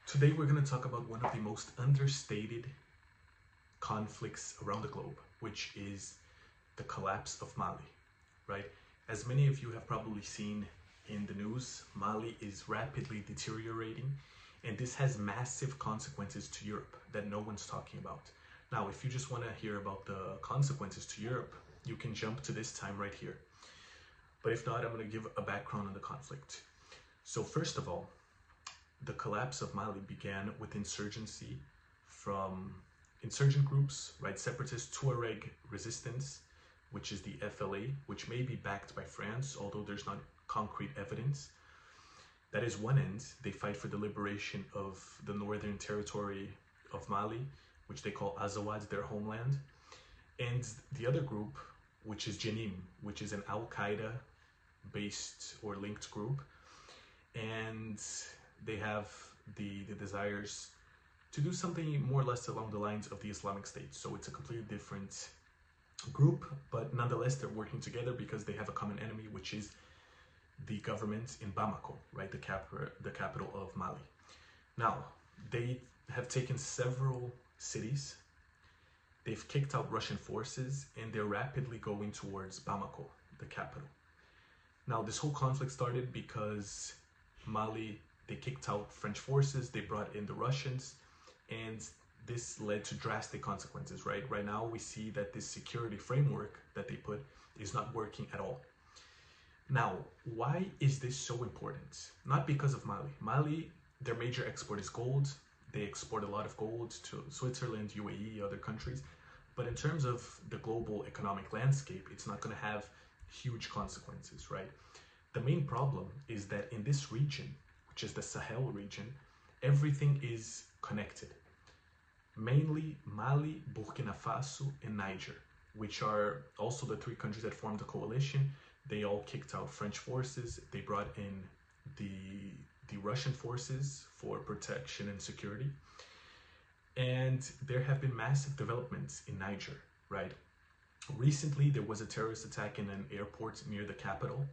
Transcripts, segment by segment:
Today we're going to talk about one of the most understated conflicts around the globe, which is the collapse of Mali, right? As many of you have probably seen in the news, Mali is rapidly deteriorating, and this has massive consequences to Europe that no one's talking about. Now, if you just want to hear about the consequences to Europe, you can jump to this time right here. But if not, I'm going to give a background on the conflict. So first of all, the collapse of Mali began with insurgency from insurgent groups, right? Separatist Tuareg resistance, which is the FLA, which may be backed by France, although there's not concrete evidence. That is one end. They fight for the liberation of the northern territory of Mali, which they call Azawad, their homeland. And the other group, which is Jenim, which is an Al-Qaeda based or linked group. And they have the desires to do something more or less along the lines of the Islamic State. So it's a completely different group, but nonetheless they're working together because they have a common enemy, which is the government in Bamako, right? The capital of Mali. Now, they have taken several cities. They've kicked out Russian forces, and they're rapidly going towards Bamako, the capital. Now, this whole conflict started because Mali, they kicked out French forces, they brought in the Russians, and this led to drastic consequences, right? Right now, we see that this security framework that they put is not working at all. Now, why is this so important? Not because of Mali. Mali, their major export is gold. They export a lot of gold to Switzerland, UAE, other countries. But in terms of the global economic landscape, it's not going to have huge consequences, right? The main problem is that in this region, which is the Sahel region, everything is connected. Mainly Mali, Burkina Faso, and Niger, which are also the three countries that formed the coalition. They all kicked out French forces. They brought in the Russian forces for protection and security. And there have been massive developments in Niger, right? Recently, there was a terrorist attack in an airport near the capital.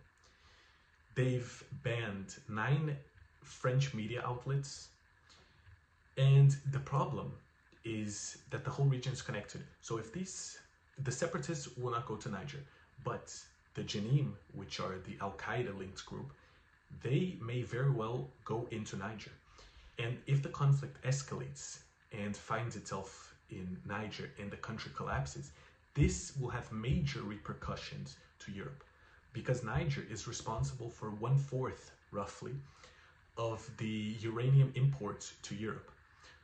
They've banned 9 French media outlets. And the problem is that the whole region is connected. So if the separatists will not go to Niger, but the Jenim, which are the Al-Qaeda linked group, they may very well go into Niger. And if the conflict escalates and finds itself in Niger and the country collapses, this will have major repercussions to Europe, because Niger is responsible for 1/4, roughly, of the uranium imports to Europe.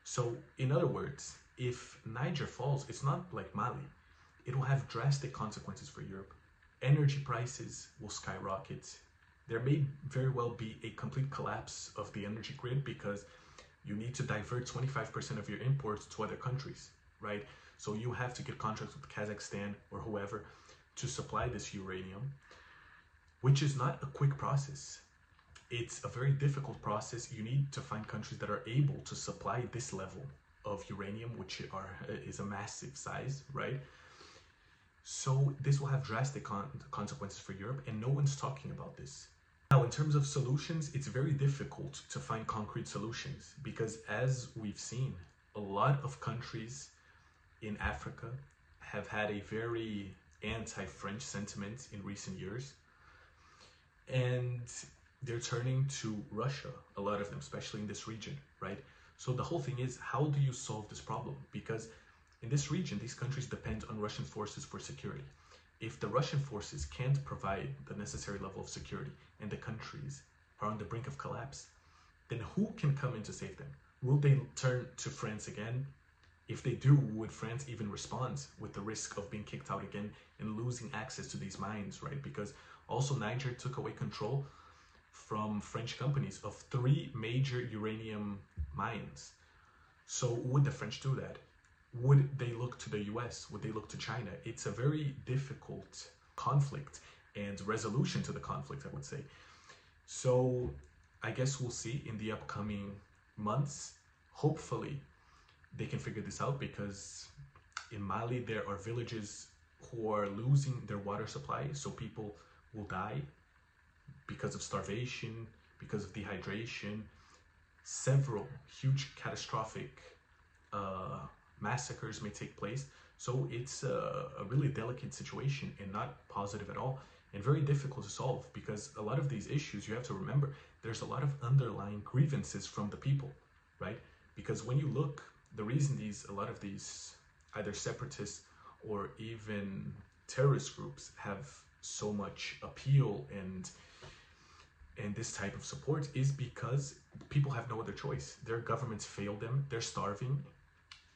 So in other words, if Niger falls, it's not like Mali. It will have drastic consequences for Europe. Energy prices will skyrocket. There may very well be a complete collapse of the energy grid because you need to divert 25% of your imports to other countries, right? So you have to get contracts with Kazakhstan or whoever to supply this uranium, which is not a quick process. It's a very difficult process. You need to find countries that are able to supply this level of uranium, which is a massive size, right? So this will have drastic consequences for Europe, and no one's talking about this. Now, in terms of solutions, it's very difficult to find concrete solutions because, as we've seen, a lot of countries in Africa have had a very anti-French sentiment in recent years. And they're turning to Russia, a lot of them, especially in this region, right? So the whole thing is, how do you solve this problem? Because in this region, these countries depend on Russian forces for security. If the Russian forces can't provide the necessary level of security and the countries are on the brink of collapse, then who can come in to save them? Will they turn to France again? If they do, would France even respond with the risk of being kicked out again and losing access to these mines, right? Because also Niger took away control from French companies of 3 major uranium mines. So would the French do that? Would they look to the US? Would they look to China? It's a very difficult conflict and resolution to the conflict, I would say. So I guess we'll see in the upcoming months. Hopefully they can figure this out, because in Mali there are villages who are losing their water supply, so people will die because of starvation, because of dehydration. several huge catastrophic massacres may take place. So it's a really delicate situation and not positive at all, and very difficult to solve, because a lot of these issues, you have to remember, there's a lot of underlying grievances from the people, right? Because when you look, the reason a lot of these either separatists or even terrorist groups have so much appeal and this type of support is because people have no other choice. Their governments failed them, they're starving.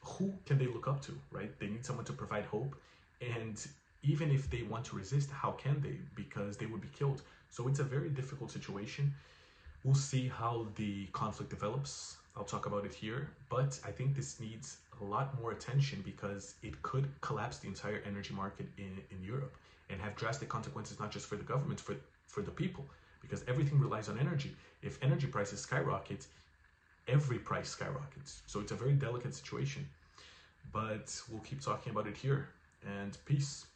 Who can they look up to, right? They need someone to provide hope, and even if they want to resist, how can they? Because they would be killed. So it's a very difficult situation. We'll see how the conflict develops. I'll talk about it here, but I think this needs a lot more attention because it could collapse the entire energy market in Europe and have drastic consequences, not just for the government, for the people, because everything relies on energy. If energy prices skyrocket, every price skyrockets. So it's a very delicate situation, but we'll keep talking about it here, and peace.